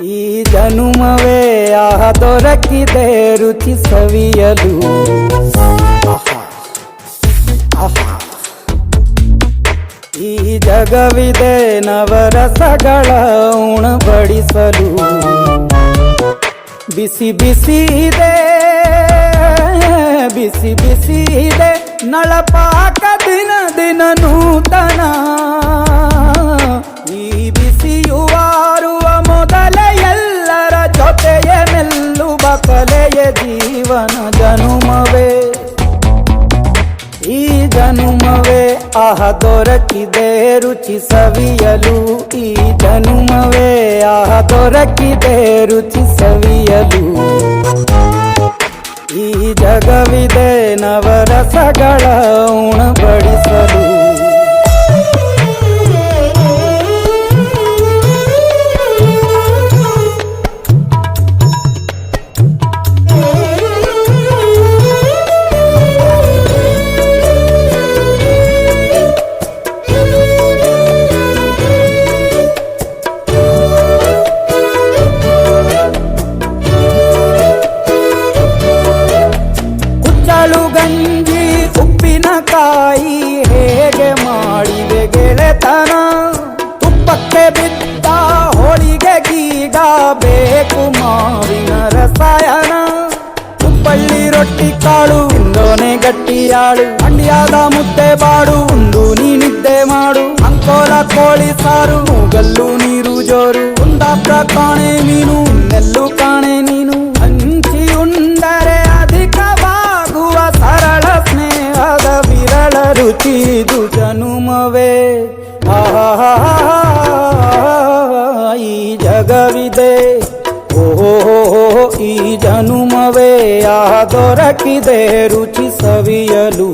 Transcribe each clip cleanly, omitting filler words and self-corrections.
ಈ ಜನುಮವೇ ದೊರಕಿದೆ ರುಚಿ ಸವಿಯಲು. ಈ ಜಗವಿದೆ ನವರಸಗಳ ಉಣಬಡಿಸಲು. ಬಿಸಿ ಬಿಸಿ ಇದೆ, ಬಿಸಿ ಬಿಸಿ ಇದೆ ನಳಪಾಕ ದಿನ ದಿನ ನೂತನ. ಈ ಬಿಸಿಯುವಾರುವ ಮೊದಲೇ ಎಲ್ಲರ ಜೊತೆಯೇ ಮೆಲ್ಲುವ ಕಲೆಯ ಜೀವನ ಜನುಮವೇ. ಈ ಜನುಮವೇ ದೊರಕಿದೆ ರುಚಿ ಸವಿಯಲು. ಈ ಜನುಮವೇ ದೊರಕಿದೆ ರುಚಿ ಸವಿಯಲು. ಈ ಜಗವಿದೆ ನವರಸಗಳ ಉಣಬಡಿಸಲು. ಗಂಜಿ ಉಪ್ಪಿನಕಾಯಿ ಹೇಗೆ ಮಾಡಿದೆ ಗೆಳೆತನ. ತುಪ್ಪಕ್ಕೆ ಬಿದ್ದ ಹೋಳಿಗೆಗೀಗ ಬೇಕು ಮಾವಿನ ರಸಾಯನ. ಹುಬ್ಬಳ್ಳಿ ರೊಟ್ಟಿ ಕಾಳು ಇಂದೋನೆ ಗಟ್ಟಿಯಾಳು. ಮಂಡ್ಯದ ಮುದ್ದೆ ಬಾಡು ಉಂಡು ನೀನಿದ್ದೆ ಮಾಡು. ಅಂಕೋಲ ಕೋಳಿ ಸಾರು ಮೂಗಲ್ಲು ನೀರು ಜೋರು. ಕುಂದಾಪುರ ಕಾಣೆ ಮೀನು ಇನ್ನೆಲ್ಲೂ ಕಾಣೆ ನೀನು. ಹಂಚಿ ಉಂಡರೆ ಅಧಿಕವಾಗುವ ಸರಳ ಸ್ನೇಹದ ವಿರಳ ರುಚಿ ಇದು ಜನುಮವೇ. ಈ ಜಗವಿದೆ ಈ ಜನುಮವೇ ದೊರಕಿದೆ ರುಚಿ ಸವಿಯಲು.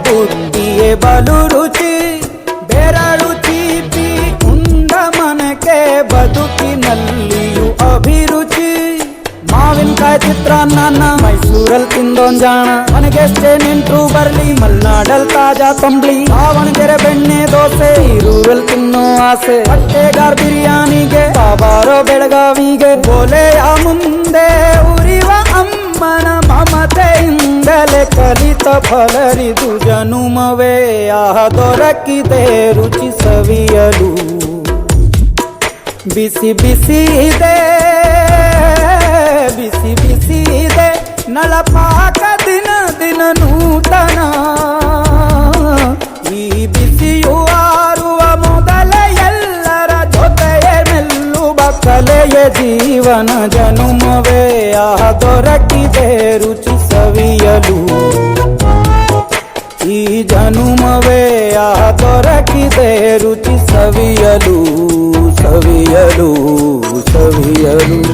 ಬುದ್ಧಿಯೇ ಬಲು ರುಚಿ ಬೆರಳು ಚೀಪಿ ಉಂಡ ಮನಕ್ಕೆ ಬದುಕಿನಲ್ಲಿಯೂ ಅಭಿರುಚಿ. ಮಾವಿನಕಾಯಿ ಚಿತ್ರಾನ್ನ ಮೈಸೂರಲ್ಲಿ ತಿಂದೋನ್ ಜಾಣ. ಮನೆಗೆಷ್ಟೇ ನಿಂಟ್ರು ಬರ್ಲಿ ಮಲ್ನಾಡಲ್ ತಾಜಾ ತಂಬ್ಳಿ. ದಾವಣಗೆರೆ ಬೆಣ್ಣೆ ದೋಸೆ ಈರೂರಲ್ಲಿ ತಿನ್ನೋ ಆಸೆ. ಹೊಟ್ಟೆಗಾರ್ ಬಿರಿಯಾನಿಗೆ ಬಾಬಾರೋ ಬೆಳಗಾವಿಗೆ. ಗೋಲೆಯ ಮುಂದೆ ಉರಿವ ಅಮ್ಮನ ಮಮತೆಯಿಂದಲೇ ಕಲಿತ ಫಲರಿದು ಜನುಮವೇ ದೊರಕಿದೆ ರುಚಿ ಸವಿಯಲು. ಬಿಸಿ ಬಿಸಿ ಇದೆ, ಬಿಸಿ ಬಿಸಿ ಇದೆ ನಳಪಾಕ ದಿನ ದಿನ ನೂತನ. ಈ ಬಿಸಿಯು ಆರುವ ಮೊದಲೇ ಎಲ್ಲರ ಜೊತೆಯೇ ಮೆಲ್ಲುವ ಕಲೆಯ ಜೀವನ ಜನುಮವೇ ದೊರಕಿದೆ ರುಚಿ ಸವಿಯಲು. ಈ ಜನುಮವೇ ದೊರಕಿದೆ ರುಚಿ ಸವಿಯಲು ಸವಿಯಲು ಸವಿಯಲು.